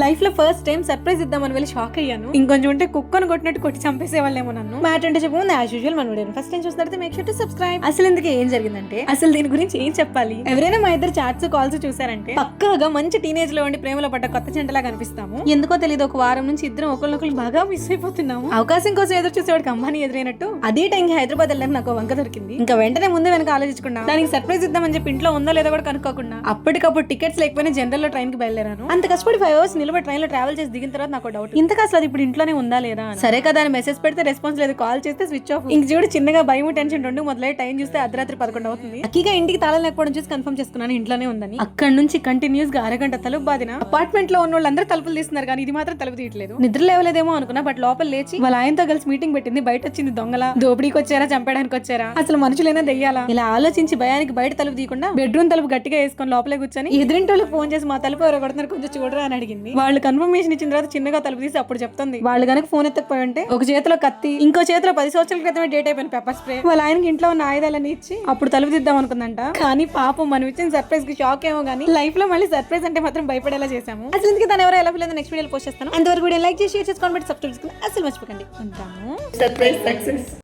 Life లో first time surprise ఇద్దామని వెళ్ళి షాక్ అయ్యాను. ఇంకొంచెం ఉంటే కుక్కను కొట్టినట్టు కొట్టి చంపేసే వాళ్ళేమో నన్ను. మ్యాట్ అంటే చెప్పు యాజ్ యూజువల్ మన వీడియో ఫస్ట్ టైం చూస్తే మేక్ షూర్ టు సబ్స్క్రైబ్. అసలు ఎందుకు ఏం జరిగిందంటే అసలు దీని గురించి ఏం చెప్పాలి. ఎవరైనా మా ఇద్దరు చాట్స్ కాల్స్ చూసారంటే పక్కాగా మంచి టీనేజ్ లో ఉండి ప్రేమలో పడ్డ కొత్త జంటలా కనిపిస్తాము. ఎందుకో తెలియదు ఒక వారం నుంచి ఇద్దరం ఒకరినొకరు బాగా మిస్ అయిపోతున్నాము. అవకాశం కోసం ఎదురు చూసేవాడికి అంబానీ ఎదురైనట్టు అదే టైం హైదరాబాద్ వెళ్ళడానికి నాకు వంక దొరికింది. ఇంకా వెంటనే ముందు వెనక ఆలోచించకుండా దానికి సర్ప్రైజ్ ఇద్దామని చెప్పి ఇంట్లో ఉందో లేదో కూడా కనుక్కోకుండా అప్పటికప్పుడు టికెట్స్ లేకపోయినా జనరల్ లో ట్రైన్ కి బయలుదేరాను. అంత కష్టపడి 5 hours నిలబడి ట్రైన్ లో ట్రావెల్ చేసి దిగిన తర్వాత నాకు డౌట్, ఇంతకు అసలు అది ఇప్పుడు ఇంట్లోనే ఉందా లేదా. సరే కదా అని మెసేజ్ పెడితే రెస్పాన్స్ లేదు, కాల్ చేస్తే స్విచ్ ఆఫ్. ఇంక చూడు చిన్నగా భయం టెన్షన్ రెండు మొదలై టైం చూస్తే అర్ధరాత్రి 11 అవుతుంది. అక్కగా ఇంటికి తాళం లేకపోవడం చూసి కన్ఫర్మ్ చేసుకున్నాను ఇంట్లోనే ఉందని. అక్కడ నుంచి కంటిన్యూస్ గా అరగంట తలుపు బాదిన. అపార్ట్మెంట్ లో ఉన్న వాళ్ళందరూ తలుపులు తీస్తున్నారు కానీ ఇది మాత్రం తలుపు తీయట్లేదు. నిద్ర లేవలేదేమో అనుకున్నా, బట్ లోపల లేచి వాళ్ళ ఆయనతో కలిసి మీటింగ్ పెట్టింది. బయట వచ్చింది దొంగల, దోపిడీకి వచ్చారా, చంపడానికి వచ్చారా, అసలు మనుషులైనా దెయ్యాలా, ఇలా ఆలోచించి భయానికి బయట తలుపు తీయకుండా బెడ్రూమ్ తలుపు గట్టిగా వేసుకొని లోపలే కూర్చొని ఎదురింటోళ్ళకి ఫోన్ చేసి మా తలుపు ఎవరో కొడుతున్నారు కొంచెం చూడరా అని అడిగింది. వాళ్ళు కన్ఫర్మేషన్ ఇచ్చిన తర్వాత చిన్నగా తలుపు తీసి అప్పుడు చెప్తుంది. వాళ్ళు కనుక ఫోన్ ఎత్తకపోయి ఉంటే ఒక చేతిలో కత్తి, ఇంకో చేతిలో 10 సంవత్సరాల క్రితమే డేట్ అయిపోయిన పెప్పర్ స్ప్రే వాళ్ళ ఆయనకి ఇంట్లో ఉన్న ఆయుధాలన్నీ ఇచ్చి అప్పుడు తలుపు తీద్దాం అనుకుందంట. కానీ పాపం మనం ఇచ్చిన సర్ప్రైజ్ కి షాక్ ఏమో గానీ లైఫ్ లో మళ్ళీ సర్ప్రైజ్ అంటే మాత్రం భయపడేలా చేసాము. అసలు ఇందుకు తను ఎవరో ఎలా ఫీల్ నెక్స్ట్ వీడియో పోస్ట్ చేస్తాను. అంతవరకు వీడియో లైక్ చేసి షేర్ చేసుకోండి, సబ్స్క్రైబ్ చేసుకోండి అసలు మర్చిపోకండి. ఉంటాము. Surprise success.